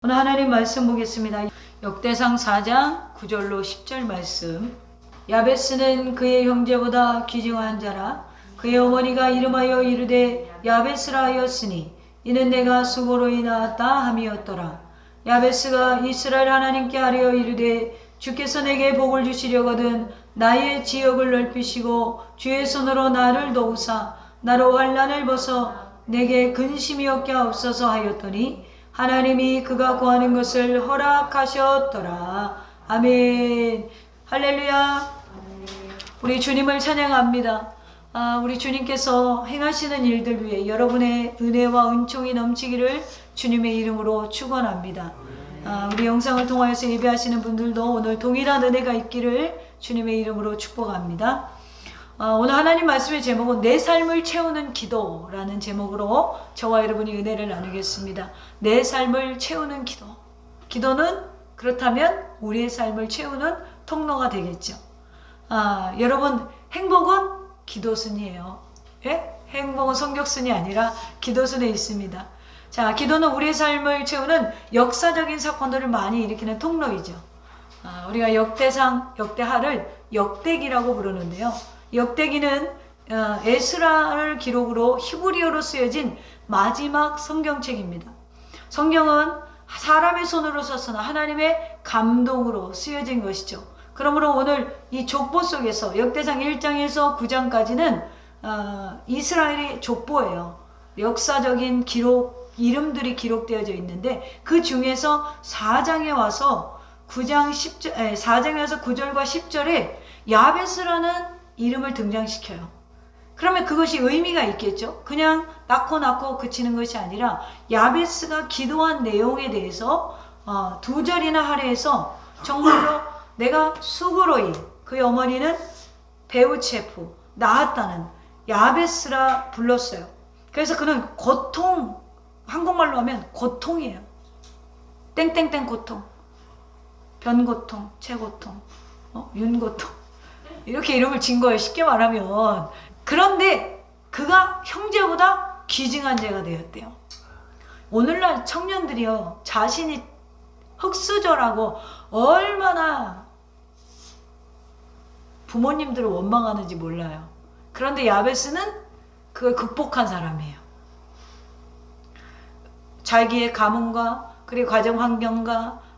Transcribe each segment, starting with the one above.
오늘 하나님 말씀 보겠습니다. 역대상 4장 9절로 10절 말씀. 야베스는 그의 형제보다 귀중한 자라. 그의 어머니가 이름하여 이르되 야베스라 하였으니 이는 내가 수고로 인하였다 함이었더라. 야베스가 이스라엘 하나님께 아뢰어 이르되 주께서 내게 복을 주시려거든 나의 지역을 넓히시고 주의 손으로 나를 도우사 나로 환난을 벗어 내게 근심이 없게 하옵소서 하였더니 하나님이 그가 구하는 것을 허락하셨더라. 아멘. 할렐루야. 우리 주님을 찬양합니다. 우리 주님께서 행하시는 일들 위해 여러분의 은혜와 은총이 넘치기를 주님의 이름으로 축원합니다. 우리 영상을 통하여서 예배하시는 분들도 오늘 동일한 은혜가 있기를 주님의 이름으로 축복합니다. 오늘 하나님 말씀의 제목은 내 삶을 채우는 기도라는 제목으로 저와 여러분이 은혜를 나누겠습니다. 내 삶을 채우는 기도. 기도는 그렇다면 우리의 삶을 채우는 통로가 되겠죠. 여러분 행복은 기도순이에요. 예? 행복은 성격순이 아니라 기도순에 있습니다. 자, 기도는 우리의 삶을 채우는 역사적인 사건들을 많이 일으키는 통로이죠. 우리가 역대하를 역대기라고 부르는데요. 역대기는 에스라를 기록으로 히브리어로 쓰여진 마지막 성경책입니다. 성경은 사람의 손으로 썼으나 하나님의 감동으로 쓰여진 것이죠. 그러므로 오늘 이 족보 속에서 역대상 1장에서 9장까지는 이스라엘의 족보예요. 역사적인 기록, 이름들이 기록되어져 있는데 그 중에서 4장에 와서 4장에서 9절과 10절에 야베스라는 이름을 등장시켜요. 그러면 그것이 의미가 있겠죠. 그냥 낳고 그치는 것이 아니라 야베스가 기도한 내용에 대해서 2절이나 할애해서 정말로 내가 수고로이, 그의 어머니는 베우체프, 낳았다는 야베스라 불렀어요. 그래서 그는 고통, 한국말로 하면 고통이에요. 땡땡땡 고통, 변고통, 채고통, 윤고통, 이렇게 이름을 진 거예요. 쉽게 말하면. 그런데 그가 형제보다 귀중한 자가 되었대요. 오늘날 청년들이요, 자신이 흙수저라고 얼마나 부모님들을 원망하는지 몰라요. 그런데 야베스는 그걸 극복한 사람이에요. 자기의 가문과 그리고 가정 환경과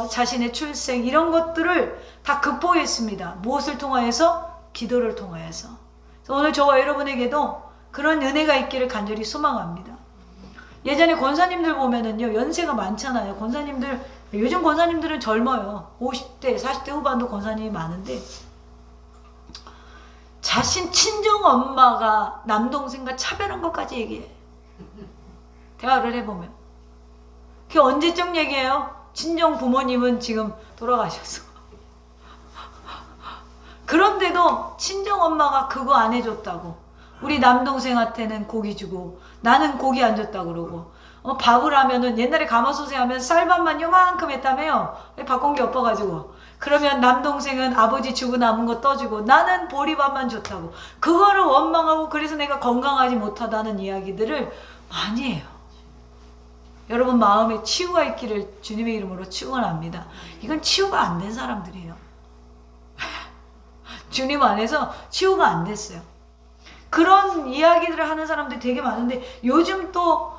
자신의 출생 이런 것들을 다 극복했습니다. 무엇을 통하여서? 기도를 통하여서. 오늘 저와 여러분에게도 그런 은혜가 있기를 간절히 소망합니다. 예전에 권사님들 보면은요, 연세가 많잖아요. 권사님들, 요즘 권사님들은 젊어요. 50대, 40대 후반도 권사님이 많은데 자신 친정 엄마가 남동생과 차별한 것까지 얘기해. 대화를 해보면 그게 언제적 얘기예요? 친정 부모님은 지금 돌아가셨어. 그런데도 친정 엄마가 그거 안 해줬다고, 우리 남동생한테는 고기 주고 나는 고기 안 줬다 그러고, 밥을 하면은 옛날에 가마솥에 하면 쌀밥만 요만큼 했다며요. 바꾼 게 없어가지고. 그러면 남동생은 아버지 주고 남은 거 떠주고 나는 보리밥만 줬다고, 그거를 원망하고 그래서 내가 건강하지 못하다는 이야기들을 많이 해요. 여러분 마음에 치유가 있기를 주님의 이름으로 축원합니다. 이건 치유가 안 된 사람들이에요. 주님 안에서 치유가 안 됐어요. 그런 이야기들을 하는 사람들이 되게 많은데 요즘 또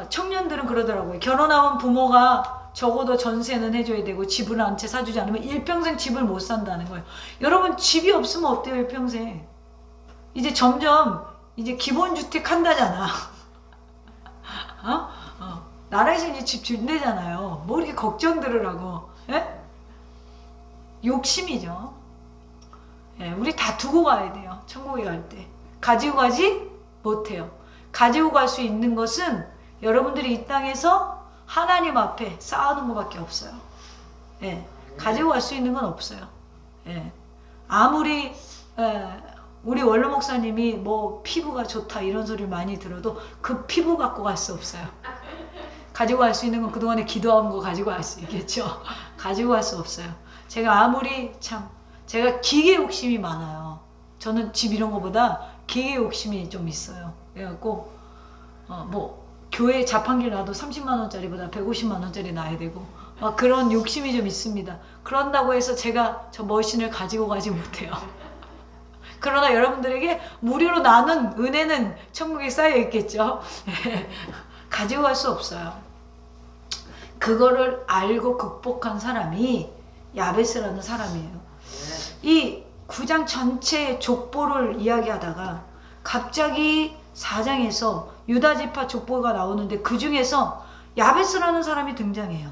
청년들은 그러더라고요. 결혼하면 부모가 적어도 전세는 해줘야 되고 집을 한 채 사주지 않으면 일평생 집을 못 산다는 거예요. 여러분 집이 없으면 어때요? 일평생. 이제 점점 이제 기본주택 한다잖아. 나라에서 이제 집 준대잖아요. 뭐 이렇게 걱정들을 하고. 예? 욕심이죠. 예, 우리 다 두고 가야 돼요. 천국에 갈 때. 가지고 가지 못해요. 가지고 갈 수 있는 것은 여러분들이 이 땅에서 하나님 앞에 쌓아놓은 것밖에 없어요. 예, 가지고 갈 수 있는 건 없어요. 예, 아무리 우리 원로 목사님이 피부가 좋다 이런 소리를 많이 들어도 그 피부 갖고 갈 수 없어요. 가지고 갈 수 있는 건 그동안에 기도한 거 가지고 갈 수 있겠죠. 가지고 갈 수 없어요. 제가 아무리 제가 기계 욕심이 많아요. 저는 집 이런 거보다 기계 욕심이 좀 있어요. 그래갖고 교회 자판기를 놔도 30만 원짜리보다 150만 원짜리 놔야 되고 막 그런 욕심이 좀 있습니다. 그런다고 해서 제가 저 머신을 가지고 가지 못해요. 그러나 여러분들에게 무료로 나눈 은혜는 천국에 쌓여 있겠죠. 가지고 갈 수 없어요. 그거를 알고 극복한 사람이 야베스라는 사람이에요. 이 9장 전체의 족보를 이야기하다가 갑자기 4장에서 유다지파 족보가 나오는데 그 중에서 야베스라는 사람이 등장해요.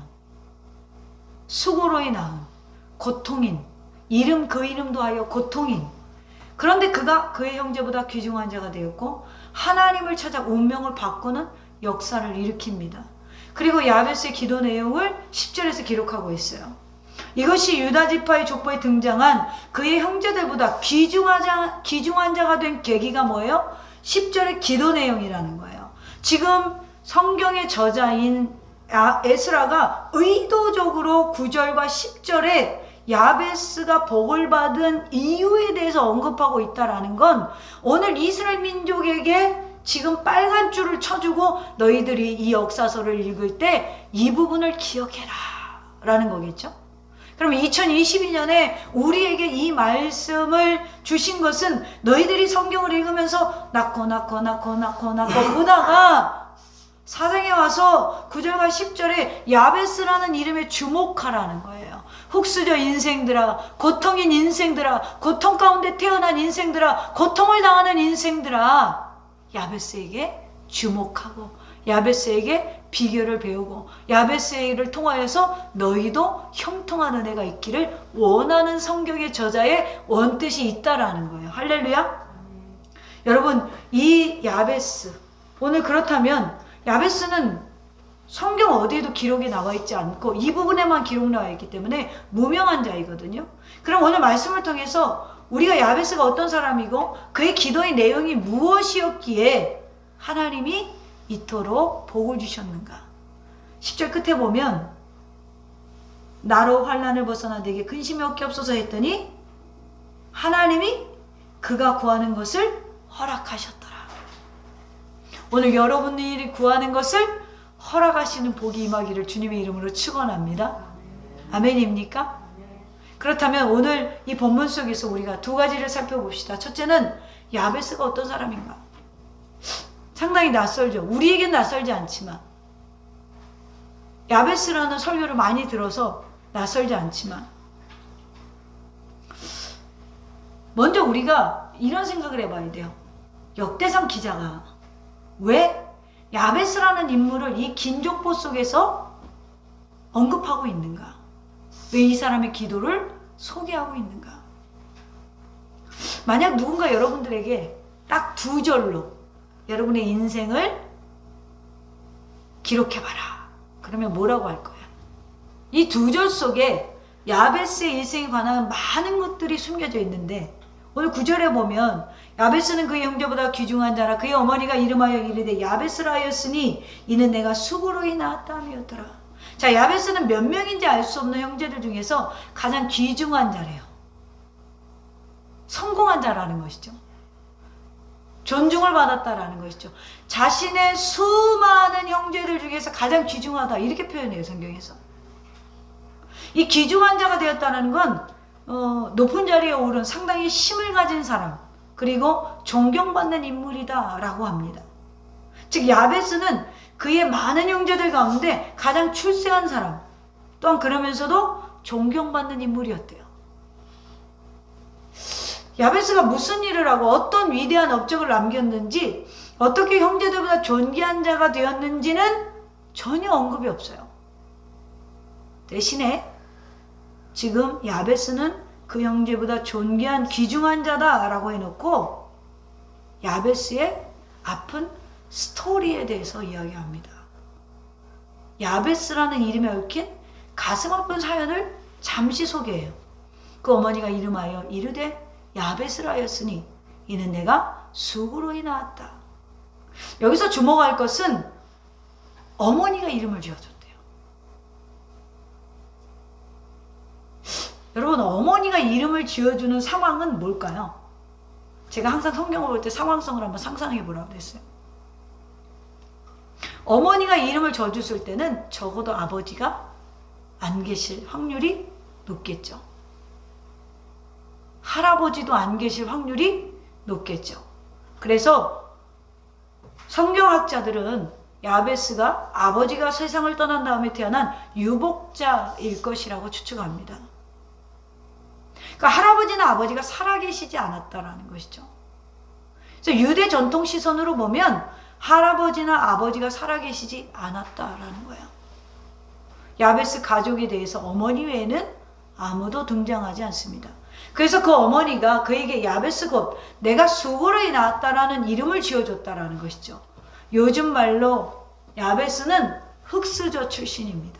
수고로이 낳은 고통인, 이름 그 이름도 하여 고통인. 그런데 그가 그의 형제보다 귀중한 자가 되었고 하나님을 찾아 운명을 바꾸는 역사를 일으킵니다. 그리고 야베스의 기도 내용을 10절에서 기록하고 있어요. 이것이 유다지파의 족보에 등장한 그의 형제들보다 귀중한 자가 된 계기가 뭐예요? 10절의 기도 내용이라는 거예요. 지금 성경의 저자인 에스라가 의도적으로 9절과 10절에 야베스가 복을 받은 이유에 대해서 언급하고 있다는 건 오늘 이스라엘 민족에게 지금 빨간 줄을 쳐주고 너희들이 이 역사서를 읽을 때 이 부분을 기억해라 라는 거겠죠. 그러면 2022년에 우리에게 이 말씀을 주신 것은 너희들이 성경을 읽으면서 낳고 보다가 사장에 와서 9절과 10절에 야베스라는 이름에 주목하라는 거예요. 흙수저 인생들아, 고통인 인생들아, 고통 가운데 태어난 인생들아, 고통을 당하는 인생들아, 야베스에게 주목하고 야베스에게 비결을 배우고 야베스를 통하여서 너희도 형통한 은혜가 있기를 원하는 성경의 저자의 원뜻이 있다라는 거예요. 할렐루야. 여러분, 이 야베스, 오늘 그렇다면 야베스는 성경 어디에도 기록이 나와 있지 않고 이 부분에만 기록 나와 있기 때문에 무명한 자이거든요. 그럼 오늘 말씀을 통해서 우리가 야베스가 어떤 사람이고 그의 기도의 내용이 무엇이었기에 하나님이 이토록 복을 주셨는가. 10절 끝에 보면 나로 환난을 벗어나 내게 근심이 없게 없어서 했더니 하나님이 그가 구하는 것을 허락하셨더라. 오늘 여러분들이 구하는 것을 허락하시는 복이 임하기를 주님의 이름으로 축원합니다. 아멘입니까? 그렇다면 오늘 이 본문 속에서 우리가 두 가지를 살펴봅시다. 첫째는 야베스가 어떤 사람인가? 상당히 낯설죠. 우리에겐 낯설지 않지만 야베스라는 설교를 많이 들어서 낯설지 않지만 먼저 우리가 이런 생각을 해봐야 돼요. 역대상 기자가 왜 야베스라는 인물을 이 긴 족보 속에서 언급하고 있는가? 왜 이 사람의 기도를 소개하고 있는가? 만약 누군가 여러분들에게 딱 두 절로 여러분의 인생을 기록해봐라. 그러면 뭐라고 할 거야? 이 두 절 속에 야베스의 일생에 관한 많은 것들이 숨겨져 있는데 오늘 9절에 보면 야베스는 그의 형제보다 귀중한 자라 그의 어머니가 이름하여 이르되 야베스라 하였으니 이는 내가 수고로이 낳았다 함이었더라. 자, 야베스는 몇 명인지 알 수 없는 형제들 중에서 가장 귀중한 자래요. 성공한 자라는 것이죠. 존중을 받았다라는 것이죠. 자신의 수많은 형제들 중에서 가장 귀중하다 이렇게 표현해요. 성경에서. 이 귀중한 자가 되었다는 건 높은 자리에 오른 상당히 힘을 가진 사람 그리고 존경받는 인물이다 라고 합니다. 즉 야베스는 그의 많은 형제들 가운데 가장 출세한 사람 또한 그러면서도 존경받는 인물이었대요. 야베스가 무슨 일을 하고 어떤 위대한 업적을 남겼는지 어떻게 형제들보다 존귀한 자가 되었는지는 전혀 언급이 없어요. 대신에 지금 야베스는 그 형제보다 존귀한 귀중한 자다라고 해놓고 야베스의 아픈 스토리에 대해서 이야기합니다. 야베스라는 이름에 얽힌 가슴 아픈 사연을 잠시 소개해요. 그 어머니가 이름하여 이르되 야베스라 하였으니 이는 내가 수고로이 낳았다. 여기서 주목할 것은 어머니가 이름을 지어줬대요. 여러분, 어머니가 이름을 지어주는 상황은 뭘까요? 제가 항상 성경을 볼 때 상황성을 한번 상상해 보라고 했어요. 어머니가 이름을 져줬을 때는 적어도 아버지가 안 계실 확률이 높겠죠. 할아버지도 안 계실 확률이 높겠죠. 그래서 성경학자들은 야베스가 아버지가 세상을 떠난 다음에 태어난 유복자일 것이라고 추측합니다. 그러니까 할아버지나 아버지가 살아계시지 않았다라는 것이죠. 그래서 유대 전통 시선으로 보면 할아버지나 아버지가 살아계시지 않았다라는 거예요. 야베스 가족에 대해서 어머니 외에는 아무도 등장하지 않습니다. 그래서 그 어머니가 그에게 야베스 곧 내가 수고로이 낳았다라는 이름을 지어줬다라는 것이죠. 요즘 말로 야베스는 흑수저 출신입니다.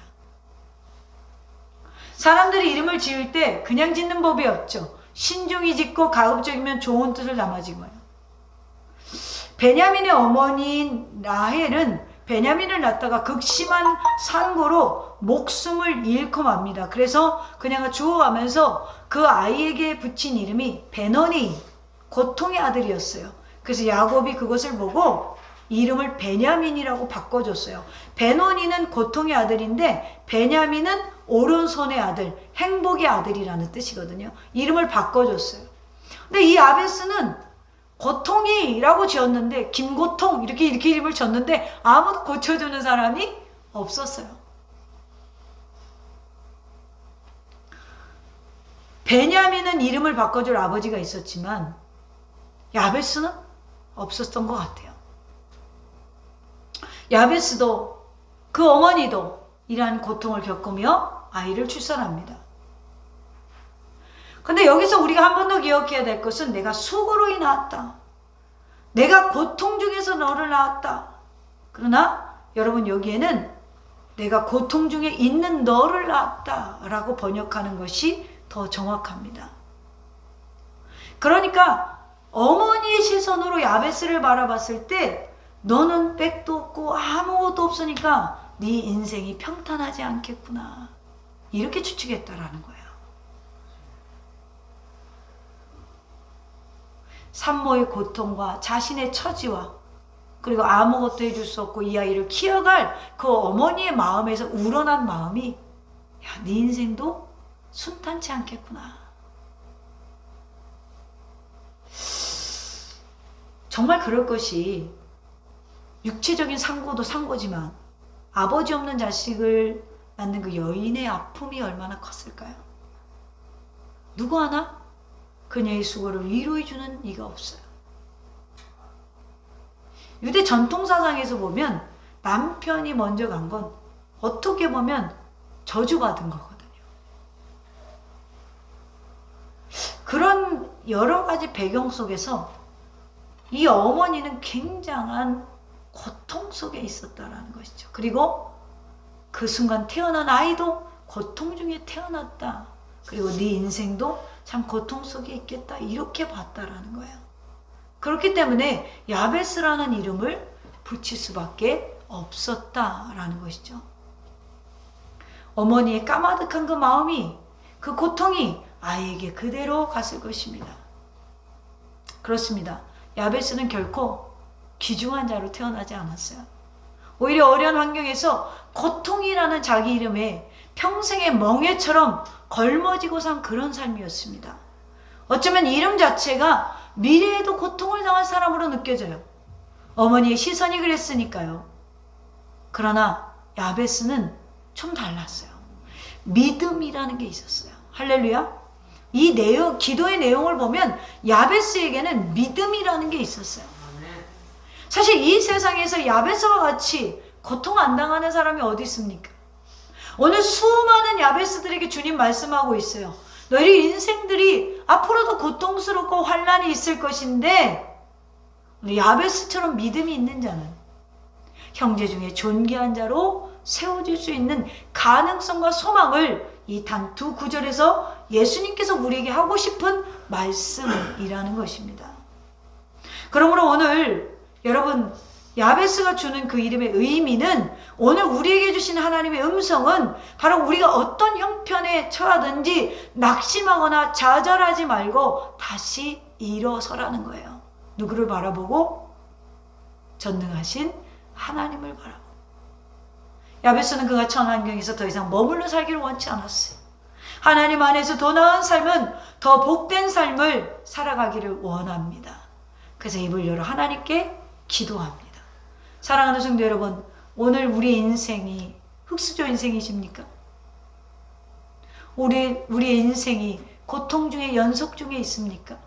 사람들이 이름을 지을 때 그냥 짓는 법이 없죠. 신중히 짓고 가급적이면 좋은 뜻을 담아 지어요. 베냐민의 어머니인 라헬은 베냐민을 낳다가 극심한 산고로 목숨을 잃고 맙니다. 그래서 그녀가 죽어가면서 그 아이에게 붙인 이름이 베노니, 고통의 아들이었어요. 그래서 야곱이 그것을 보고 이름을 베냐민이라고 바꿔줬어요. 베노니는 고통의 아들인데 베냐민은 오른손의 아들, 행복의 아들이라는 뜻이거든요. 이름을 바꿔줬어요. 근데 이 야베스는 고통이라고 지었는데 김고통 이렇게 이름을 졌는데 아무도 고쳐주는 사람이 없었어요. 베냐민은 이름을 바꿔줄 아버지가 있었지만 야베스는 없었던 것 같아요. 야베스도 그 어머니도 이러한 고통을 겪으며 아이를 출산합니다. 근데 여기서 우리가 한 번 더 기억해야 될 것은 내가 수고로이 낳았다. 내가 고통 중에서 너를 낳았다. 그러나 여러분 여기에는 내가 고통 중에 있는 너를 낳았다 라고 번역하는 것이 더 정확합니다. 그러니까 어머니의 시선으로 야베스를 바라봤을 때 너는 백도 없고 아무것도 없으니까 네 인생이 평탄하지 않겠구나. 이렇게 추측했다라는 거예요. 산모의 고통과 자신의 처지와 그리고 아무것도 해줄 수 없고 이 아이를 키워갈 그 어머니의 마음에서 우러난 마음이 야, 네 인생도 순탄치 않겠구나. 정말 그럴 것이 육체적인 상고도 상고지만 아버지 없는 자식을 낳는 그 여인의 아픔이 얼마나 컸을까요? 누구 하나 그녀의 수고를 위로해주는 이가 없어요. 유대 전통사상에서 보면 남편이 먼저 간 건 어떻게 보면 저주받은 거거든요. 그런 여러 가지 배경 속에서 이 어머니는 굉장한 고통 속에 있었다라는 것이죠. 그리고 그 순간 태어난 아이도 고통 중에 태어났다. 그리고 네 인생도 참 고통 속에 있겠다. 이렇게 봤다라는 거예요. 그렇기 때문에 야베스라는 이름을 붙일 수밖에 없었다라는 것이죠. 어머니의 까마득한 그 마음이, 그 고통이 아이에게 그대로 갔을 것입니다. 그렇습니다. 야베스는 결코 귀중한 자로 태어나지 않았어요. 오히려 어려운 환경에서 고통이라는 자기 이름에 평생의 멍에처럼 걸머지고 산 그런 삶이었습니다. 어쩌면 이름 자체가 미래에도 고통을 당할 사람으로 느껴져요. 어머니의 시선이 그랬으니까요. 그러나 야베스는 좀 달랐어요. 믿음이라는 게 있었어요. 할렐루야. 이 내용, 기도의 내용을 보면 야베스에게는 믿음이라는 게 있었어요. 사실 이 세상에서 야베스와 같이 고통 안 당하는 사람이 어디 있습니까? 오늘 수많은 야베스들에게 주님 말씀하고 있어요. 너희 인생들이 앞으로도 고통스럽고 환난이 있을 것인데 야베스처럼 믿음이 있는 자는 형제 중에 존귀한 자로 세워질 수 있는 가능성과 소망을 이 단 두 구절에서 예수님께서 우리에게 하고 싶은 말씀이라는 것입니다. 그러므로 오늘 여러분 야베스가 주는 그 이름의 의미는 오늘 우리에게 주신 하나님의 음성은 바로 우리가 어떤 형편에 처하든지 낙심하거나 좌절하지 말고 다시 일어서라는 거예요. 누구를 바라보고? 전능하신 하나님을 바라보고. 야베스는 그가 처한 환경에서 더 이상 머물러 살기를 원치 않았어요. 하나님 안에서 더 나은 삶은, 더 복된 삶을 살아가기를 원합니다. 그래서 입을 열어 하나님께 기도합니다. 사랑하는 성도 여러분, 오늘 우리 인생이 흙수저 인생이십니까? 우리의 인생이 고통 중에 연속 중에 있습니까?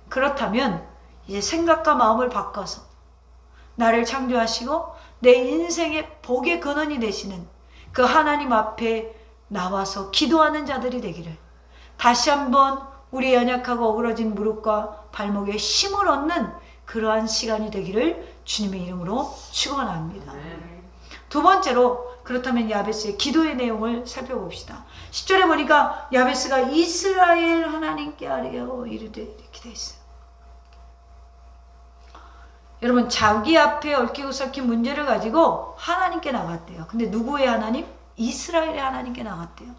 그렇다면 이제 생각과 마음을 바꿔서 나를 창조하시고 내 인생의 복의 근원이 되시는 그 하나님 앞에 나와서 기도하는 자들이 되기를, 다시 한번 우리 연약하고 어그러진 무릎과 발목에 힘을 얻는 그러한 시간이 되기를 주님의 이름으로 축원합니다. 두 번째로, 그렇다면 야베스의 기도의 내용을 살펴봅시다. 10절에 보니까 야베스가 이스라엘 하나님께 아뢰어 이르되, 이렇게 되어 있어요. 여러분, 자기 앞에 얽히고 설킨 문제를 가지고 하나님께 나갔대요. 근데 누구의 하나님? 이스라엘의 하나님께 나갔대요.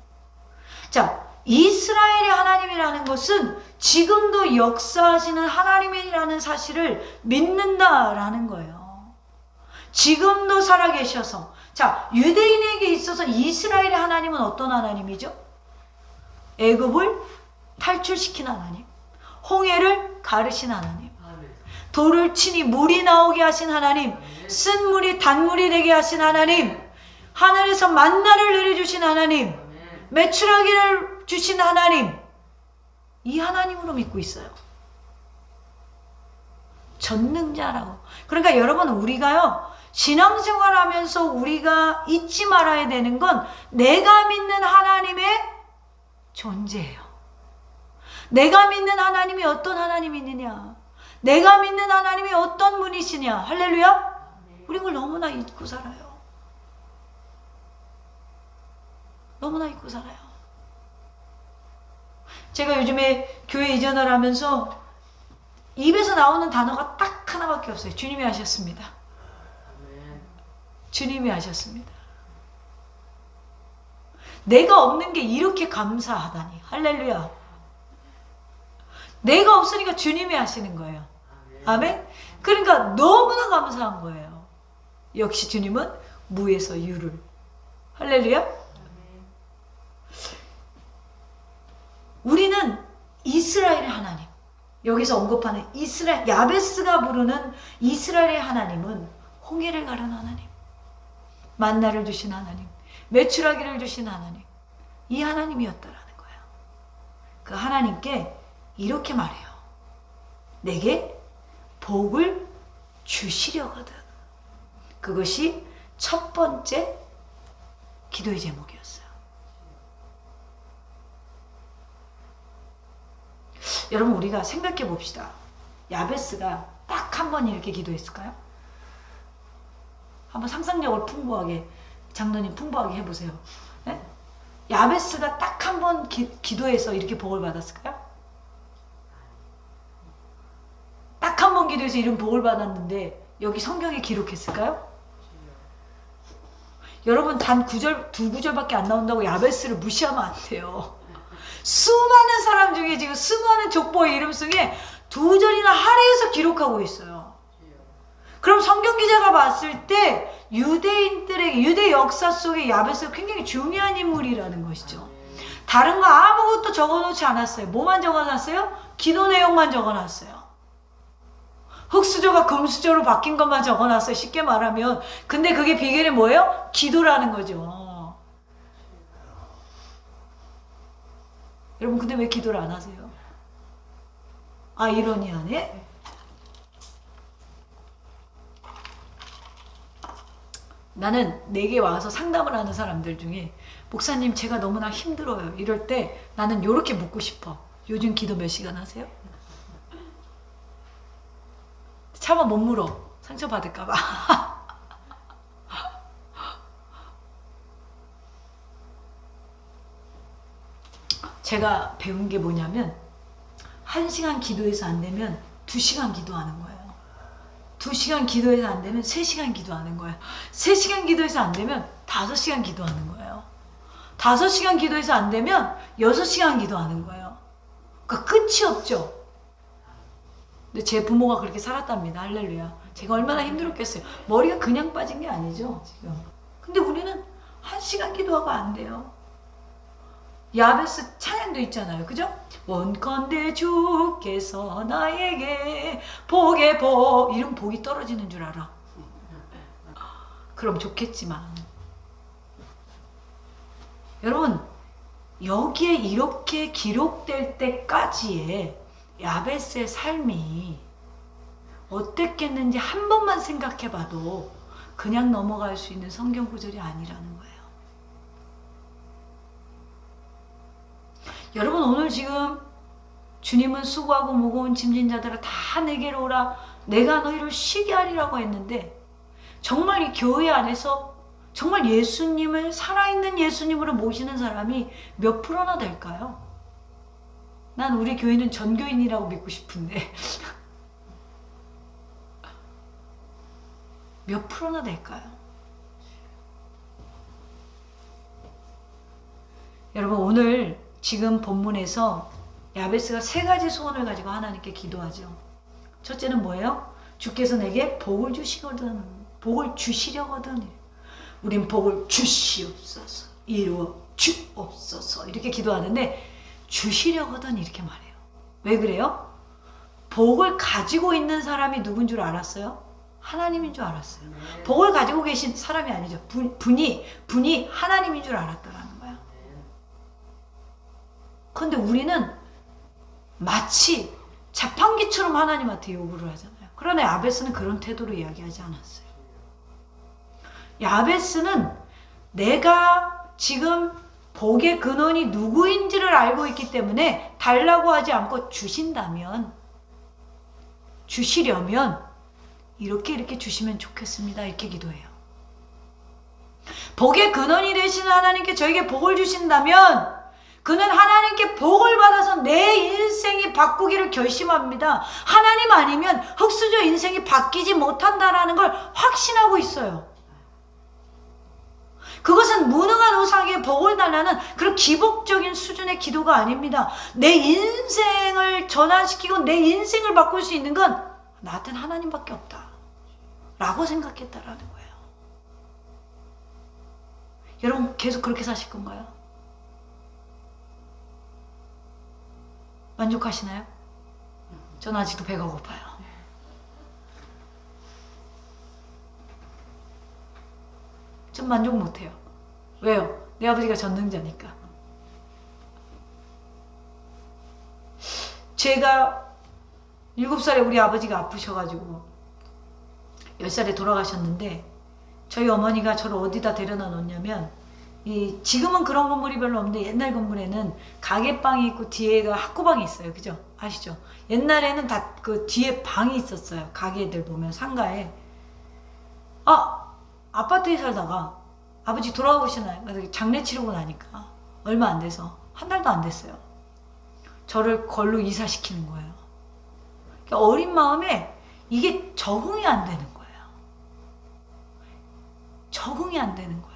자, 이스라엘의 하나님이라는 것은 지금도 역사하시는 하나님이라는 사실을 믿는다라는 거예요. 지금도 살아계셔서. 자, 유대인에게 있어서 이스라엘의 하나님은 어떤 하나님이죠? 애굽을 탈출시킨 하나님, 홍해를 가르신 하나님, 돌을 치니 물이 나오게 하신 하나님, 쓴 물이 단물이 되게 하신 하나님, 하늘에서 만나를 내려주신 하나님, 메추라기를 주신 하나님, 이 하나님으로 믿고 있어요. 전능자라고. 그러니까 여러분, 우리가요, 신앙생활하면서 우리가 잊지 말아야 되는 건 내가 믿는 하나님의 존재예요. 내가 믿는 하나님이 어떤 하나님이느냐, 내가 믿는 하나님이 어떤 분이시냐. 할렐루야. 우리 그걸 너무나 잊고 살아요. 너무나 잊고 살아요. 제가 요즘에 교회 이전을 하면서 입에서 나오는 단어가 딱 하나밖에 없어요. 주님이 하셨습니다. 주님이 하셨습니다. 내가 없는 게 이렇게 감사하다니. 할렐루야. 내가 없으니까 주님이 하시는 거예요. 아멘. 그러니까 너무나 감사한 거예요. 역시 주님은 무에서 유를. 할렐루야. 우리는 이스라엘의 하나님, 여기서 언급하는 이스라엘, 야베스가 부르는 이스라엘의 하나님은 홍해를 가른 하나님, 만나를 주신 하나님, 메추라기를 주신 하나님, 이 하나님이었다라는 거예요. 그 하나님께 이렇게 말해요. 내게 복을 주시려거든. 그것이 첫 번째 기도의 제목이었어요. 여러분, 우리가 생각해 봅시다. 야베스가 딱 한 번 이렇게 기도했을까요? 한번 상상력을 풍부하게, 장로님 풍부하게 해보세요. 네? 야베스가 딱 한 번 기도해서 이렇게 복을 받았을까요? 딱 한 번 기도해서 이런 복을 받았는데 여기 성경에 기록했을까요? 여러분, 단 두 구절밖에 안 나온다고 야베스를 무시하면 안 돼요. 수많은 사람 중에, 지금 수많은 족보의 이름 속에 2절이나 할애해서 기록하고 있어요. 그럼 성경 기자가 봤을 때 유대인들에게, 유대 역사 속에 야베스가 굉장히 중요한 인물이라는 것이죠. 다른 거 아무것도 적어놓지 않았어요. 뭐만 적어놨어요? 기도 내용만 적어놨어요. 흙수저가 금수저로 바뀐 것만 적어놨어요. 쉽게 말하면. 근데 그게 비결이 뭐예요? 기도라는 거죠. 여러분, 근데 왜 기도를 안 하세요? 아이러니하네. 나는 내게 와서 상담을 하는 사람들 중에, 목사님 제가 너무나 힘들어요, 이럴 때 나는 이렇게 묻고 싶어. 요즘 기도 몇 시간 하세요? 차마 못 물어. 상처받을까봐. 제가 배운 게 뭐냐면, 1시간 기도해서 안 되면 2시간 기도하는 거예요. 2시간 기도해서 안 되면 3시간 기도하는 거예요. 3시간 기도해서 안 되면 5시간 기도하는 거예요. 5시간 기도해서 안 되면 6시간 기도하는 거예요. 그러니까 끝이 없죠. 근데 제 부모가 그렇게 살았답니다. 할렐루야. 제가 얼마나 힘들었겠어요. 머리가 그냥 빠진 게 아니죠, 지금. 근데 우리는 1시간 기도하고 안 돼요. 야베스 찬양도 있잖아요. 그죠? 원컨대 주께서 나에게 복에 이런 복이 떨어지는 줄 알아. 그럼 좋겠지만 여러분 여기에 이렇게 기록될 때까지의 야베스의 삶이 어땠겠는지 한 번만 생각해봐도 그냥 넘어갈 수 있는 성경 구절이 아니라는 거예요. 여러분 오늘 지금 주님은 수고하고 무거운 짐진 자들아 다 내게로 오라 내가 너희를 쉬게 하리라고 했는데 정말 이 교회 안에서 정말 예수님을 살아있는 예수님으로 모시는 사람이 몇 프로나 될까요? 난 우리 교회는 전교인이라고 믿고 싶은데 몇 프로나 될까요? 여러분 오늘 지금 본문에서 야베스가 3가지 소원을 가지고 하나님께 기도하죠. 첫째는 뭐예요? 주께서 내게 복을 주시거든, 복을 주시려거든. 우린 복을 주시옵소서, 이루어 주옵소서 이렇게 기도하는데 주시려거든 이렇게 말해요. 왜 그래요? 복을 가지고 있는 사람이 누군 줄 알았어요? 하나님인 줄 알았어요. 복을 가지고 계신 사람이 아니죠. 분이 하나님인 줄 알았다라는 거야. 그런데 우리는 마치 자판기처럼 하나님한테 요구를 하잖아요. 그러나 야베스는 그런 태도로 이야기하지 않았어요. 야베스는 내가 지금 복의 근원이 누구인지를 알고 있기 때문에 달라고 하지 않고 주시려면 이렇게 주시면 좋겠습니다. 이렇게 기도해요. 복의 근원이 되시는 하나님께 저에게 복을 주신다면 그는 하나님께 복을 받아서 내 인생이 바꾸기를 결심합니다. 하나님 아니면 흙수저 인생이 바뀌지 못한다라는 걸 확신하고 있어요. 그것은 무능한 우상에게 복을 달라는 그런 기복적인 수준의 기도가 아닙니다. 내 인생을 전환시키고 내 인생을 바꿀 수 있는 건 나한테는 하나님밖에 없다 라고 생각했다라는 거예요. 여러분 계속 그렇게 사실 건가요? 만족하시나요? 저는 아직도 배가 고파요. 전 만족 못해요. 왜요? 내 아버지가 전능자니까. 제가 7살에 우리 아버지가 아프셔가지고 10살에 돌아가셨는데 저희 어머니가 저를 어디다 데려다 놓냐면 지금은 그런 건물이 별로 없는데 옛날 건물에는 가게방이 있고 뒤에가 학구방이 있어요. 그죠? 아시죠? 옛날에는 다 그 뒤에 방이 있었어요. 가게들 보면 상가에. 아파트에 살다가 아버지 돌아오시나요? 장례 치르고 나니까 얼마 안 돼서 한 달도 안 됐어요. 저를 걸로 이사시키는 거예요. 그러니까 어린 마음에 이게 적응이 안 되는 거예요. 적응이 안 되는 거예요.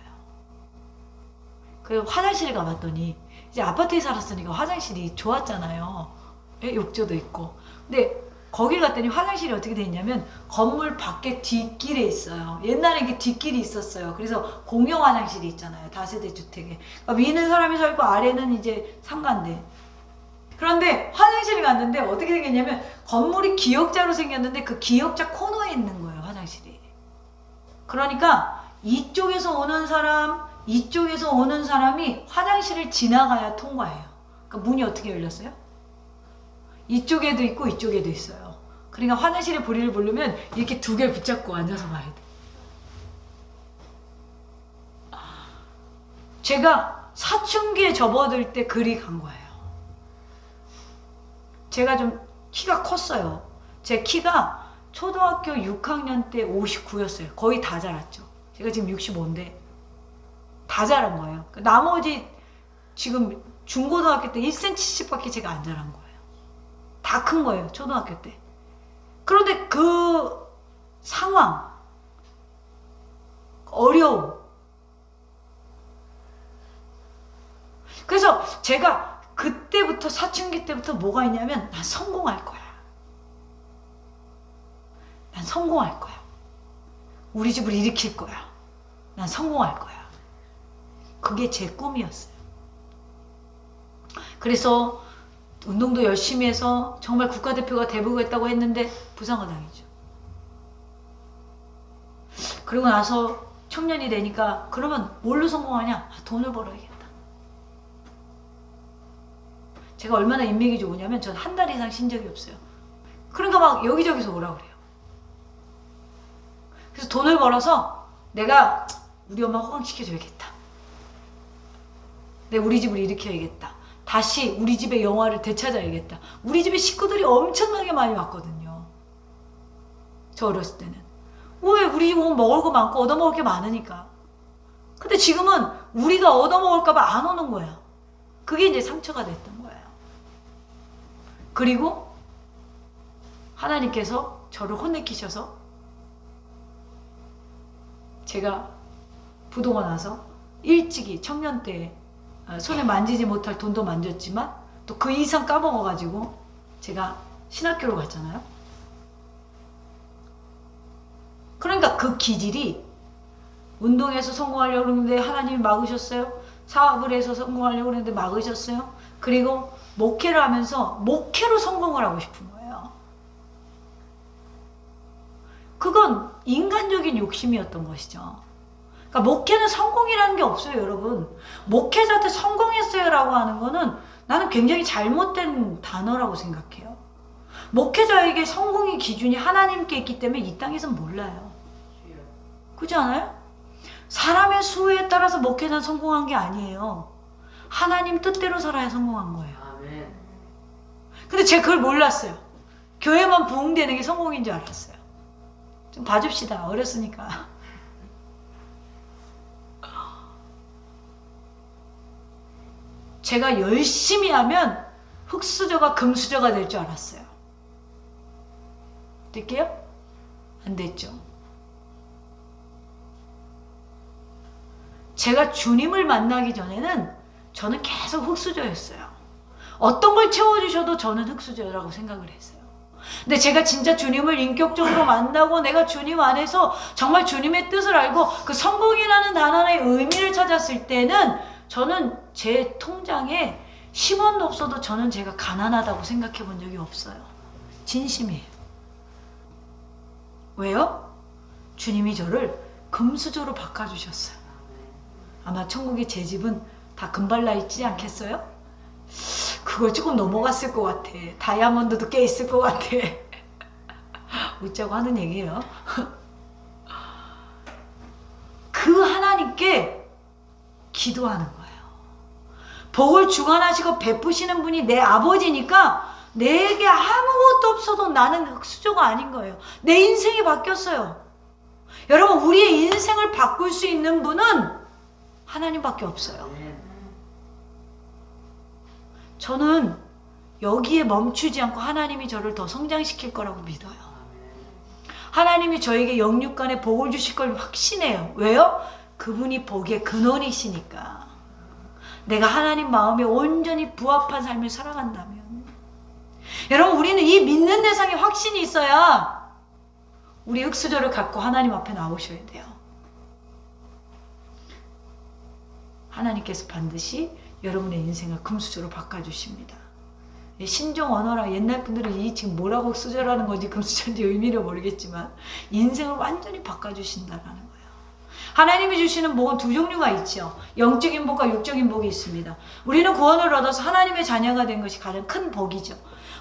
그래서 화장실에 가봤더니 이제 아파트에 살았으니까 화장실이 좋았잖아요. 욕조도 있고. 근데 거기 갔더니 화장실이 어떻게 돼 있냐면 건물 밖에 뒷길에 있어요. 옛날에 이게 뒷길이 있었어요. 그래서 공용 화장실이 있잖아요. 다세대 주택에. 그러니까 위는 사람이 살고 아래는 이제 상가인데. 그런데 화장실에 갔는데 어떻게 생겼냐면 건물이 기역자로 생겼는데 그 기역자 코너에 있는 거예요. 화장실이. 그러니까 이쪽에서 오는 사람이 화장실을 지나가야 통과해요. 그러니까 문이 어떻게 열렸어요? 이쪽에도 있고 이쪽에도 있어요. 그러니까 화장실에 보리를 부르면 이렇게 2개를 붙잡고 앉아서 봐야 돼. 제가 사춘기에 접어들 때 그리 간 거예요. 제가 좀 키가 컸어요. 제 키가 초등학교 6학년 때 59였어요. 거의 다 자랐죠. 제가 지금 65인데 다 자란 거예요. 나머지 지금 중고등학교 때 1cm씩밖에 제가 안 자란 거예요. 다 큰 거예요. 초등학교 때. 그런데 그 상황, 어려움. 그래서 제가 그때부터 사춘기 때부터 뭐가 있냐면 난 성공할 거야. 난 성공할 거야. 우리 집을 일으킬 거야. 난 성공할 거야. 그게 제 꿈이었어요. 그래서 운동도 열심히 해서 정말 국가대표가 돼보겠다고 했는데 부상을 당했죠. 그리고 나서 청년이 되니까 그러면 뭘로 성공하냐? 돈을 벌어야겠다. 제가 얼마나 인맥이 좋으냐면 전 한 달 이상 쉰 적이 없어요. 그러니까 막 여기저기서 오라고 그래요. 그래서 돈을 벌어서 내가 우리 엄마 호강시켜줘야겠다. 내가 우리 집을 일으켜야겠다. 다시 우리 집의 영화를 되찾아야겠다. 우리 집에 식구들이 엄청나게 많이 왔거든요. 저 어렸을 때는. 왜? 우리 집 오면 먹을 거 많고 얻어먹을 게 많으니까. 근데 지금은 우리가 얻어먹을까봐 안 오는 거야. 그게 이제 상처가 됐던 거예요. 그리고 하나님께서 저를 혼내키셔서 제가 부도가 나서 일찍이 청년 때 손에 만지지 못할 돈도 만졌지만 또 그 이상 까먹어가지고 제가 신학교로 갔잖아요. 그러니까 그 기질이 운동해서 성공하려고 했는데 하나님이 막으셨어요. 사업을 해서 성공하려고 했는데 막으셨어요. 그리고 목회를 하면서 목회로 성공을 하고 싶은 거예요. 그건 인간적인 욕심이었던 것이죠. 그러니까 목회는 성공이라는 게 없어요, 여러분. 목회자한테 성공했어요라고 하는 거는 나는 굉장히 잘못된 단어라고 생각해요. 목회자에게 성공의 기준이 하나님께 있기 때문에 이 땅에서는 몰라요. 그렇지 않아요? 사람의 수에 따라서 목회자는 성공한 게 아니에요. 하나님 뜻대로 살아야 성공한 거예요. 근데 제가 그걸 몰랐어요. 교회만 부흥되는 게 성공인 줄 알았어요. 좀 봐줍시다. 어렸으니까. 제가 열심히 하면 흙수저가 금수저가 될 줄 알았어요. 될게요? 안 됐죠. 제가 주님을 만나기 전에는 저는 계속 흙수저였어요. 어떤 걸 채워주셔도 저는 흙수저라고 생각을 했어요. 근데 제가 진짜 주님을 인격적으로 만나고 내가 주님 안에서 정말 주님의 뜻을 알고 그 성공이라는 단어의 의미를 찾았을 때는 저는 제 통장에 10원도 없어도 저는 제가 가난하다고 생각해 본 적이 없어요. 진심이에요. 왜요? 주님이 저를 금수저로 바꿔주셨어요. 아마 천국의 제 집은 다 금발라 있지 않겠어요? 그걸 조금 넘어갔을 것 같아. 다이아몬드도 꽤 있을 것 같아. 웃자고 하는 얘기예요. 그 하나님께 기도하는 거예요. 복을 주관하시고 베푸시는 분이 내 아버지니까 내게 아무것도 없어도 나는 흙수저가 아닌 거예요. 내 인생이 바뀌었어요. 여러분, 우리의 인생을 바꿀 수 있는 분은 하나님밖에 없어요. 저는 여기에 멈추지 않고 하나님이 저를 더 성장시킬 거라고 믿어요. 하나님이 저에게 영육간에 복을 주실 걸 확신해요. 왜요? 그분이 복의 근원이시니까. 내가 하나님 마음에 온전히 부합한 삶을 살아간다면. 여러분, 우리는 이 믿는 대상에 확신이 있어야 우리 흙수저를 갖고 하나님 앞에 나오셔야 돼요. 하나님께서 반드시 여러분의 인생을 금수저로 바꿔주십니다. 신종 언어라 옛날 분들은 이 지금 뭐라고 흙수저라는 건지 금수저인지 의미를 모르겠지만 인생을 완전히 바꿔주신다라는 거예요. 하나님이 주시는 복은 두 종류가 있죠. 영적인 복과 육적인 복이 있습니다. 우리는 구원을 얻어서 하나님의 자녀가 된 것이 가장 큰 복이죠.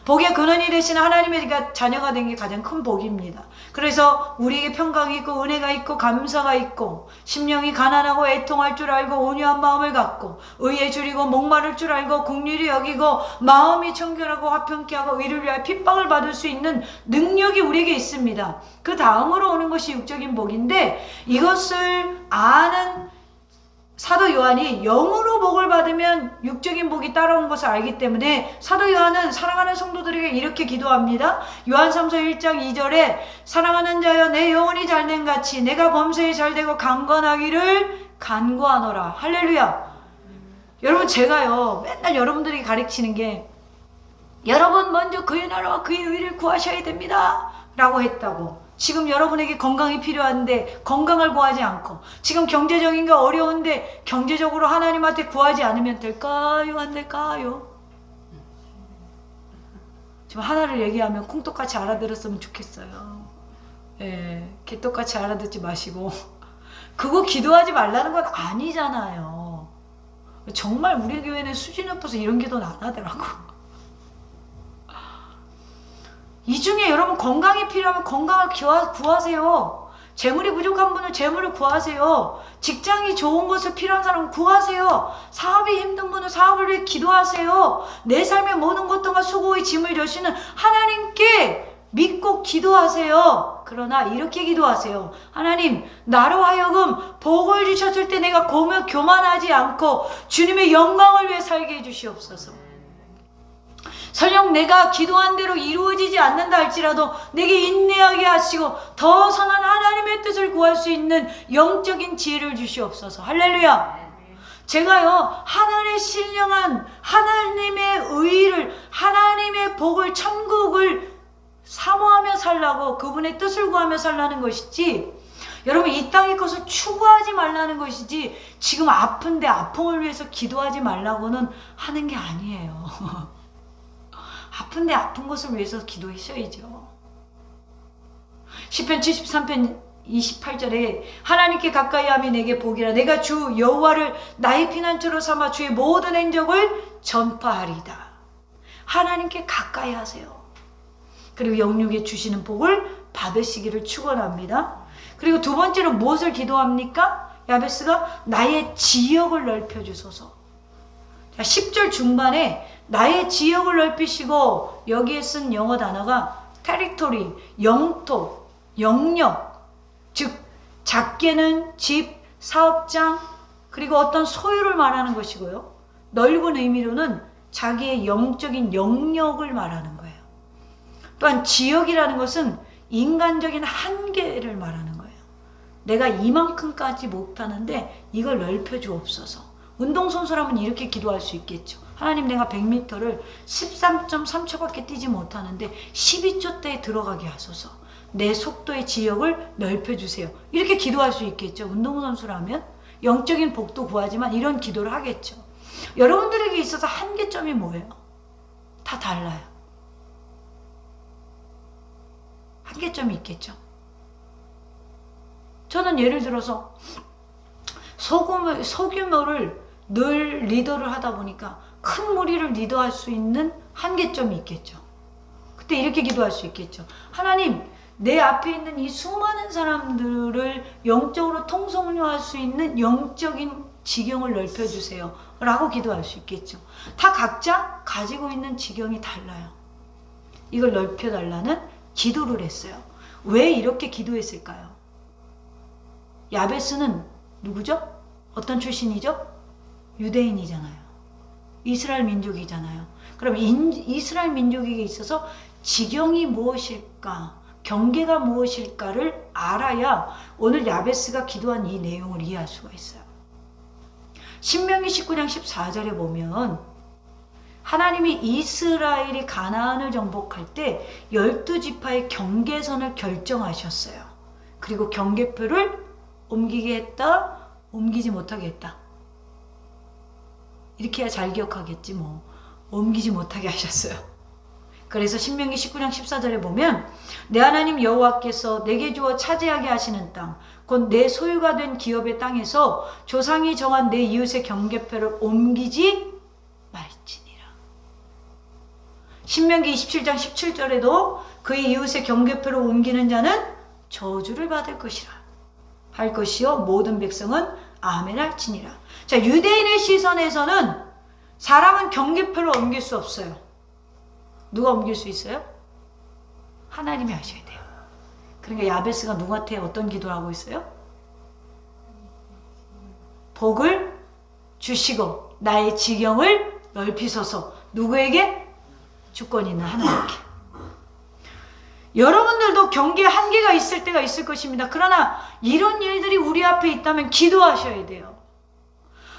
복의 근원이 되신 하나님의 자녀가 된 게 가장 큰 복입니다. 그래서 우리에게 평강이 있고 은혜가 있고 감사가 있고 심령이 가난하고 애통할 줄 알고 온유한 마음을 갖고 의에 줄이고 목마를 줄 알고 긍휼히 여기고 마음이 청결하고 화평케 하고 의를 위하여 핍박을 받을 수 있는 능력이 우리에게 있습니다. 그 다음으로 오는 것이 육적인 복인데 이것을 아는 사도 요한이 영으로 복을 받으면 육적인 복이 따라온 것을 알기 때문에 사도 요한은 사랑하는 성도들에게 이렇게 기도합니다. 요한삼서 1장 2절에 사랑하는 자여 내 영혼이 잘된 같이 내가 범사에 잘되고 강건하기를 간구하노라. 할렐루야. 여러분, 제가요 맨날 여러분들이 가르치는 게 여러분 먼저 그의 나라와 그의 의를 구하셔야 됩니다 라고 했다고. 지금 여러분에게 건강이 필요한데 건강을 구하지 않고, 지금 경제적인 게 어려운데 경제적으로 하나님한테 구하지 않으면 될까요? 안 될까요? 지금 하나를 얘기하면 콩떡같이 알아들었으면 좋겠어요. 예, 개떡같이 알아듣지 마시고 그거 기도하지 말라는 건 아니잖아요. 정말 우리 교회는 수준이 높아서 이런 기도는 안 하더라고. 이 중에 여러분 건강이 필요하면 건강을 구하세요. 재물이 부족한 분은 재물을 구하세요. 직장이 좋은 것을 필요한 사람은 구하세요. 사업이 힘든 분은 사업을 위해 기도하세요. 내 삶의 모든 것들과 수고의 짐을 져시는 하나님께 믿고 기도하세요. 그러나 이렇게 기도하세요. 하나님, 나로 하여금 복을 주셨을 때 내가 교만하지 않고 주님의 영광을 위해 살게 해주시옵소서. 설령 내가 기도한 대로 이루어지지 않는다 할지라도 내게 인내하게 하시고 더 선한 하나님의 뜻을 구할 수 있는 영적인 지혜를 주시옵소서. 할렐루야. 제가요, 하늘에 신령한 하나님의 의를, 하나님의 복을, 천국을 사모하며 살라고, 그분의 뜻을 구하며 살라는 것이지, 여러분 이 땅의 것을 추구하지 말라는 것이지, 지금 아픈데 아픔을 위해서 기도하지 말라고는 하는 게 아니에요. 아픈데 아픈 것을 위해서 기도하셔야죠. 시편 73편 28절에 하나님께 가까이 함이 내게 복이라. 내가 주 여호와를 나의 피난처로 삼아 주의 모든 행적을 전파하리다. 하나님께 가까이 하세요. 그리고 영육에 주시는 복을 받으시기를 축원합니다. 그리고 두 번째로 무엇을 기도합니까? 야베스가 나의 지역을 넓혀주소서. 10절 중반에 나의 지역을 넓히시고, 여기에 쓴 영어 단어가 territory, 영토, 영역, 즉 작게는 집, 사업장, 그리고 어떤 소유를 말하는 것이고요. 넓은 의미로는 자기의 영적인 영역을 말하는 거예요. 또한 지역이라는 것은 인간적인 한계를 말하는 거예요. 내가 이만큼까지 못하는데 이걸 넓혀주옵소서. 운동선수라면 이렇게 기도할 수 있겠죠. 하나님, 내가 100m를 13.3초밖에 뛰지 못하는데 12초대에 들어가게 하소서. 내 속도의 지역을 넓혀주세요. 이렇게 기도할 수 있겠죠. 운동선수라면 영적인 복도 구하지만 이런 기도를 하겠죠. 여러분들에게 있어서 한계점이 뭐예요? 다 달라요. 한계점이 있겠죠. 저는 예를 들어서 소규모를 늘 리더를 하다 보니까 큰 무리를 리더할 수 있는 한계점이 있겠죠. 그때 이렇게 기도할 수 있겠죠. 하나님, 내 앞에 있는 이 수많은 사람들을 영적으로 통솔할 수 있는 영적인 지경을 넓혀주세요 라고 기도할 수 있겠죠. 다 각자 가지고 있는 지경이 달라요. 이걸 넓혀달라는 기도를 했어요. 왜 이렇게 기도했을까요? 야베스는 누구죠? 어떤 출신이죠? 유대인이잖아요. 이스라엘 민족이잖아요. 그럼 이스라엘 민족에게 있어서 지경이 무엇일까, 경계가 무엇일까를 알아야 오늘 야베스가 기도한 이 내용을 이해할 수가 있어요. 신명기 19장 14절에 보면 하나님이 이스라엘이 가나안을 정복할 때 12지파의 경계선을 결정하셨어요. 그리고 경계표를 옮기게 했다, 옮기지 못하게 했다. 이렇게 해야 잘 기억하겠지 뭐. 옮기지 못하게 하셨어요. 그래서 신명기 19장 14절에 보면 내 하나님 여호와께서 내게 주어 차지하게 하시는 땅, 곧 내 소유가 된 기업의 땅에서 조상이 정한 내 이웃의 경계표를 옮기지 말지니라. 신명기 27장 17절에도 그의 이웃의 경계표를 옮기는 자는 저주를 받을 것이라 할 것이요 모든 백성은 아멘 할지니라. 자, 유대인의 시선에서는 사람은 경계표를 옮길 수 없어요. 누가 옮길 수 있어요? 하나님이 하셔야 돼요. 그러니까 야베스가 누구한테 어떤 기도를 하고 있어요? 복을 주시고 나의 지경을 넓히소서. 누구에게? 주권 있는 하나님께. 여러분들도 경계에 한계가 있을 때가 있을 것입니다. 그러나 이런 일들이 우리 앞에 있다면 기도하셔야 돼요.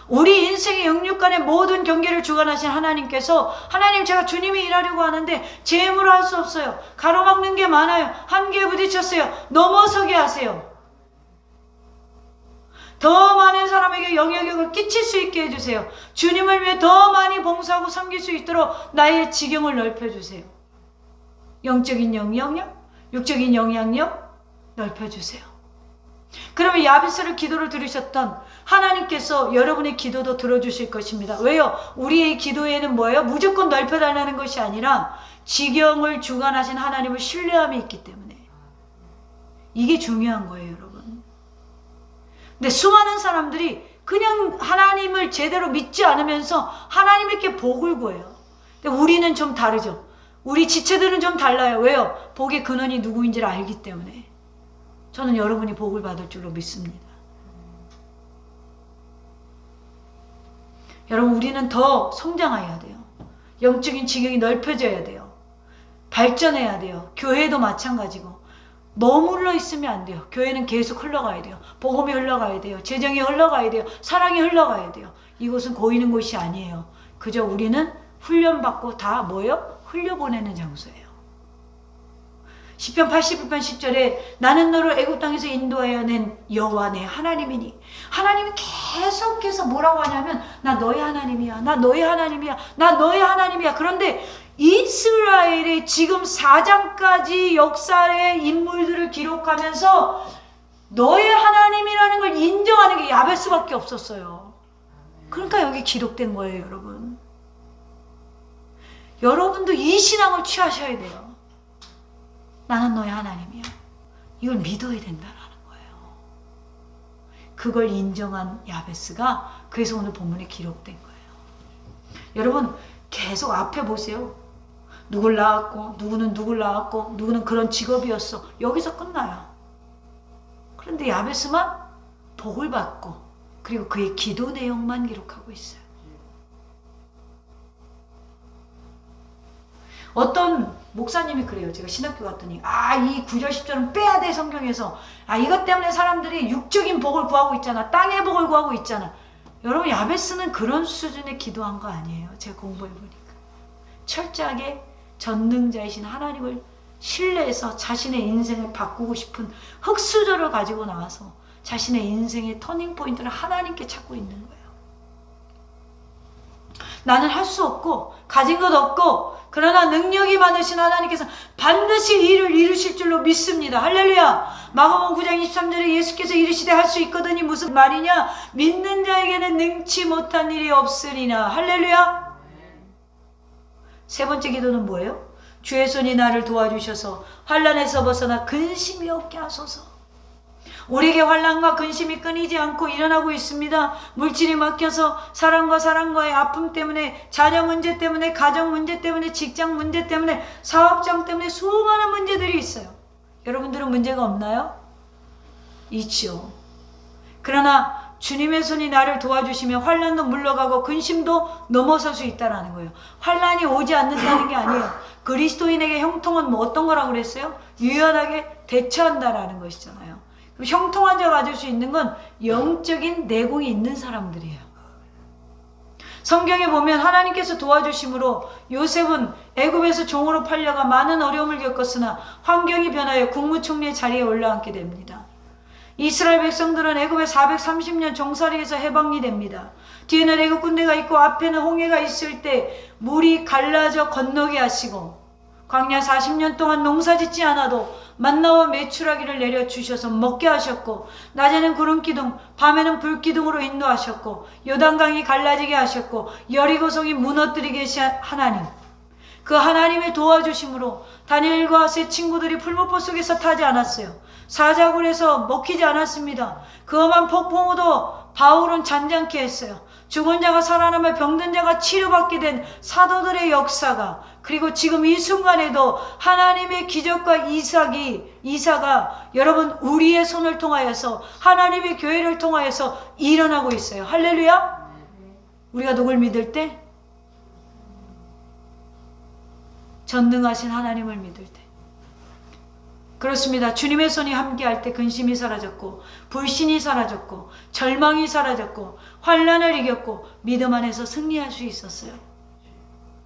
우리 인생의 영육간의 모든 경계를 주관하신 하나님께서 하나님 제가 주님이 일하려고 하는데 제 힘으로 할 수 없어요. 가로막는 게 많아요. 한계에 부딪혔어요. 넘어서게 하세요. 더 많은 사람에게 영향력을 끼칠 수 있게 해주세요. 주님을 위해 더 많이 봉사하고 섬길 수 있도록 나의 지경을 넓혀주세요. 영적인 영향력, 육적인 영향력 넓혀주세요. 그러면 야베스를 기도를 들으셨던 하나님께서 여러분의 기도도 들어주실 것입니다. 왜요? 우리의 기도에는 뭐예요? 무조건 넓혀달라는 것이 아니라 지경을 주관하신 하나님을 신뢰함이 있기 때문에 이게 중요한 거예요, 여러분. 근데 수많은 사람들이 그냥 하나님을 제대로 믿지 않으면서 하나님께 복을 구해요. 근데 우리는 좀 다르죠. 우리 지체들은 좀 달라요. 왜요? 복의 근원이 누구인지를 알기 때문에. 저는 여러분이 복을 받을 줄로 믿습니다. 여러분, 우리는 더 성장해야 돼요. 영적인 지경이 넓혀져야 돼요. 발전해야 돼요. 교회도 마찬가지고. 머물러 있으면 안 돼요. 교회는 계속 흘러가야 돼요. 복음이 흘러가야 돼요. 재정이 흘러가야 돼요. 사랑이 흘러가야 돼요. 이곳은 고이는 곳이 아니에요. 그저 우리는 훈련받고 다 뭐예요? 흘려보내는 장소예요. 시편 81편 10절에 나는 너를 애굽 땅에서 인도하여 낸 여호와 내 하나님이니, 하나님이 계속해서 뭐라고 하냐면 나 너의 하나님이야, 나 너의 하나님이야, 나 너의 하나님이야. 그런데 이스라엘의 지금 4장까지 역사의 인물들을 기록하면서 너의 하나님이라는 걸 인정하는 게 야베스밖에 없었어요. 그러니까 여기 기록된 거예요, 여러분. 여러분도 이 신앙을 취하셔야 돼요. 나는 너의 하나님이야. 이걸 믿어야 된다라는 거예요. 그걸 인정한 야베스가 그래서 오늘 본문에 기록된 거예요. 여러분 계속 앞에 보세요. 누굴 낳았고 누구는 누굴 낳았고 누구는 그런 직업이었어. 여기서 끝나요. 그런데 야베스만 복을 받고 그리고 그의 기도 내용만 기록하고 있어요. 어떤 목사님이 그래요. 제가 신학교 갔더니 이 9절 10절은 빼야 돼 성경에서. 이것 때문에 사람들이 육적인 복을 구하고 있잖아. 땅의 복을 구하고 있잖아. 여러분 야베스는 그런 수준의 기도한 거 아니에요. 제가 공부해 보니까 철저하게 전능자이신 하나님을 신뢰해서 자신의 인생을 바꾸고 싶은 흑수저를 가지고 나와서 자신의 인생의 터닝포인트를 하나님께 찾고 있는 거예요. 나는 할 수 없고 가진 것 없고 그러나 능력이 많으신 하나님께서 반드시 일을 이루실 줄로 믿습니다. 할렐루야. 마가복음 9장 23절에 예수께서 이르시되 할 수 있거든이 무슨 말이냐? 믿는 자에게는 능치 못한 일이 없으리나. 할렐루야. 세 번째 기도는 뭐예요? 주의 손이 나를 도와주셔서 환난에서 벗어나 근심이 없게 하소서. 우리에게 환난과 근심이 끊이지 않고 일어나고 있습니다. 물질이 막혀서 사람과의 아픔 때문에, 자녀 문제 때문에, 가정 문제 때문에, 직장 문제 때문에, 사업장 때문에 수많은 문제들이 있어요. 여러분들은 문제가 없나요? 있죠. 그러나 주님의 손이 나를 도와주시면 환난도 물러가고 근심도 넘어설 수 있다는 거예요. 환난이 오지 않는다는 게 아니에요. 그리스도인에게 형통은 뭐 어떤 거라고 그랬어요? 유연하게 대처한다라는 것이잖아요. 형통한 자가 가질 수 있는 건 영적인 내공이 있는 사람들이에요. 성경에 보면 하나님께서 도와주심으로 요셉은 애굽에서 종으로 팔려가 많은 어려움을 겪었으나 환경이 변하여 국무총리의 자리에 올라앉게 됩니다. 이스라엘 백성들은 애굽에 430년 종살이에서 해방이 됩니다. 뒤에는 애굽 군대가 있고 앞에는 홍해가 있을 때 물이 갈라져 건너게 하시고 광야 40년 동안 농사짓지 않아도 만나와 메추라기를 내려주셔서 먹게 하셨고 낮에는 구름기둥 밤에는 불기둥으로 인도하셨고 요단강이 갈라지게 하셨고 여리고성이 무너뜨리게 하신 하나님, 그 하나님의 도와주심으로 다니엘과 세 친구들이 풀무불 속에서 타지 않았어요. 사자굴에서 먹히지 않았습니다. 그 험한 폭풍우도 바울은 잔잔케 했어요. 죽은 자가 살아나며 병든 자가 치료받게 된 사도들의 역사가, 그리고 지금 이 순간에도 하나님의 기적과 이사가 여러분 우리의 손을 통하여서 하나님의 교회를 통하여서 일어나고 있어요. 할렐루야. 우리가 누굴 믿을 때? 전능하신 하나님을 믿을 때. 그렇습니다. 주님의 손이 함께할 때 근심이 사라졌고 불신이 사라졌고 절망이 사라졌고 환난을 이겼고 믿음 안에서 승리할 수 있었어요.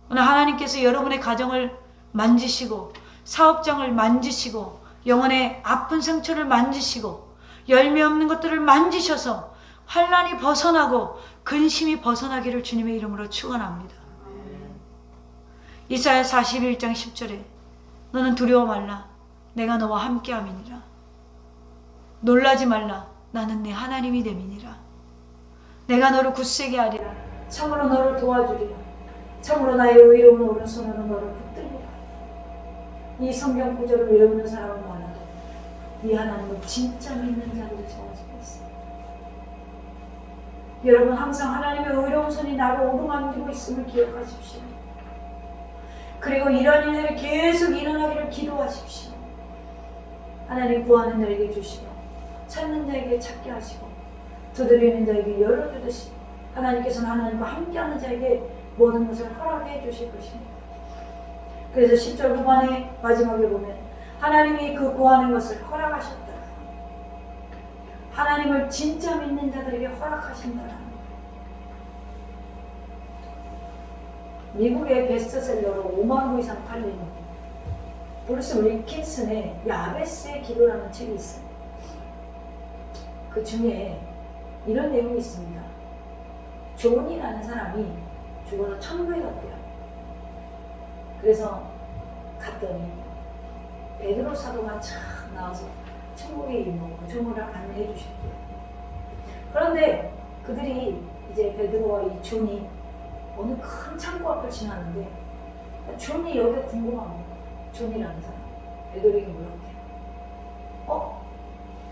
오늘 하나님께서 여러분의 가정을 만지시고 사업장을 만지시고 영혼의 아픈 상처를 만지시고 열매 없는 것들을 만지셔서 환난이 벗어나고 근심이 벗어나기를 주님의 이름으로 축원합니다. 이사야 41장 10절에 너는 두려워 말라 내가 너와 함께함이니라. 놀라지 말라 나는 네 하나님이 됨이니라. 내가 너를 굳세게 하리라. 참으로 너를 도와주리라. 참으로 나의 의로운 오른손으로 너를 붙들리라. 이 성경 구절을 외우는 사람은 많아도 이 하나님은 진짜 믿는 자들이 적어지고 있어요. 여러분 항상 하나님의 의로운 손이 나를 오르만지고 있음을 기억하십시오. 그리고 이런 일들이 계속 일어나기를 기도하십시오. 하나님 구하는 자에게 주시고 찾는 자에게 찾게 하시고 두드리는 자에게 열어주듯이 하나님께서는 하나님과 함께하는 자에게 모든 것을 허락해 주실 것입니다. 그래서 10절 후반에 마지막에 보면 하나님이 그 구하는 것을 허락하셨다. 하나님을 진짜 믿는 자들에게 허락하신다. 미국의 베스트셀러로 5만 부 이상 팔리는 브루스 윌킨슨의 야베스의 기도라는 책이 있어요. 그 중에 이런 내용이 있습니다. 존이라는 사람이 죽어서 천국에 갔대요. 그래서 갔더니 베드로 사도가 착 나와서 천국에 있는 그 존을 안내해 주셨대요. 그런데 그들이 이제 베드로와 이 존이 어느 큰 창고 앞을 지나는데 존이 여기가 궁금합니다. 존이라는 사람 베드로에게 물었대요.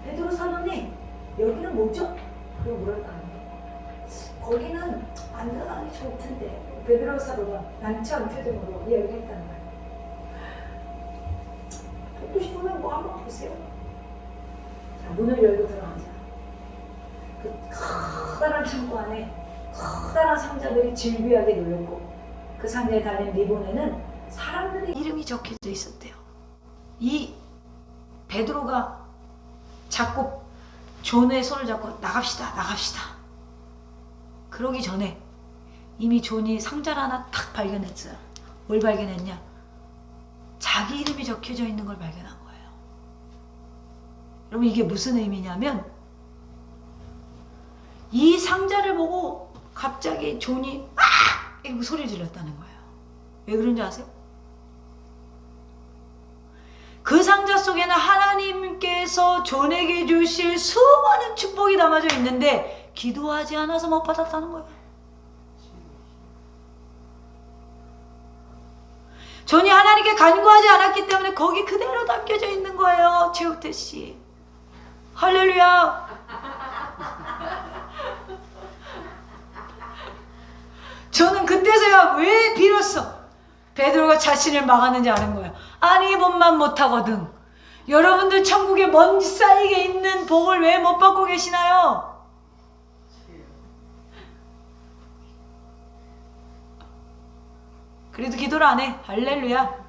베드로 사도님 여기는 뭐죠? 그리고 물었다는 거예요. 거기는 안 들어가는 게 좋을 텐데 베드로 사도가 난처한 표정으로 이야기를 했다는 거예요. 듣고 싶으면 뭐 한번 보세요. 자, 문을 열고 들어가자. 그 커다란 창고 안에 커다란 상자들이 질비하게 놓였고 그 상자에 달린 리본에는 사람들의 이름이 적혀져 있었대요. 이 베드로가 자꾸 존의 손을 잡고 나갑시다 나갑시다 그러기 전에 이미 존이 상자를 하나 탁 발견했어요. 뭘 발견했냐? 자기 이름이 적혀져 있는 걸 발견한 거예요. 여러분 이게 무슨 의미냐면 이 상자를 보고 갑자기 존이 아! 이러고 소리를 질렀다는 거예요. 왜 그런지 아세요? 그 상자 속에는 하나님께서 존에게 주실 수많은 축복이 담아져 있는데 기도하지 않아서 못 받았다는 거예요. 존이 하나님께 간구하지 않았기 때문에 거기 그대로 담겨져 있는 거예요. 최욱태 씨. 할렐루야. 저는 그때서야 왜 비로소 베드로가 자신을 막았는지 아는 거예요. 아니 본만 못하거든. 여러분들 천국에 먼지 쌓이게 있는 복을 왜 못 받고 계시나요? 그래도 기도를 안 해. 할렐루야.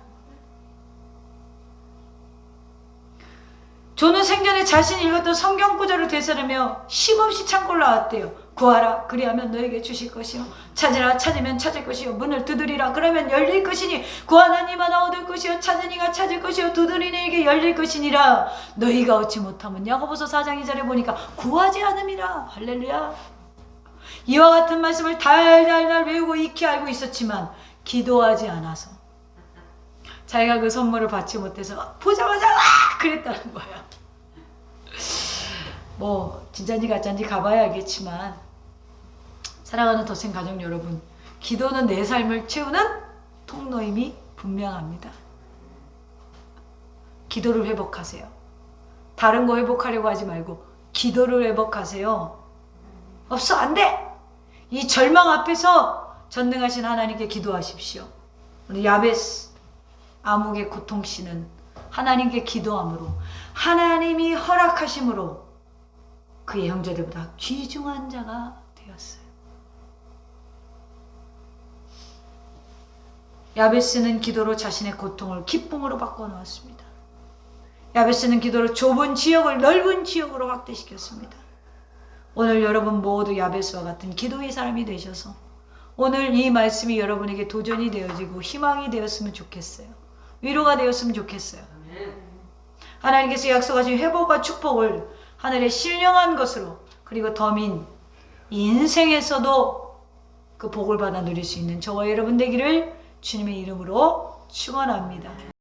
저는 생전에 자신이 읽었던 성경 구절을 되새르며 쉼없이 창고를 나왔대요. 구하라 그리하면 너에게 주실 것이요 찾으라 찾으면 찾을 것이요 문을 두드리라 그러면 열릴 것이니 구하는 이마다 얻을 것이요 찾은 이가 찾을 것이요 두드리는 이에게 열릴 것이니라. 너희가 얻지 못하면 야고보서 4장 2절에 보니까 구하지 않음이라. 할렐루야. 이와 같은 말씀을 달달달 외우고 익히 알고 있었지만 기도하지 않아서 자기가 그 선물을 받지 못해서 보자마자 와! 그랬다는 거야. 뭐 진짜인지 가짜인지 가봐야 알겠지만 사랑하는 더생 가족 여러분, 기도는 내 삶을 채우는 통로임이 분명합니다. 기도를 회복하세요. 다른 거 회복하려고 하지 말고 기도를 회복하세요. 없어 안 돼. 이 절망 앞에서 전능하신 하나님께 기도하십시오. 오늘 야베스 아목의 고통씨는 하나님께 기도함으로 하나님이 허락하심으로 그의 형제들보다 귀중한 자가 되었어요. 야베스는 기도로 자신의 고통을 기쁨으로 바꿔놓았습니다. 야베스는 기도로 좁은 지역을 넓은 지역으로 확대시켰습니다. 오늘 여러분 모두 야베스와 같은 기도의 사람이 되셔서 오늘 이 말씀이 여러분에게 도전이 되어지고 희망이 되었으면 좋겠어요. 위로가 되었으면 좋겠어요. 하나님께서 약속하신 회복과 축복을 하늘의 신령한 것으로, 그리고 더민 인생에서도 그 복을 받아 누릴 수 있는 저와 여러분 되기를 주님의 이름으로 축원합니다.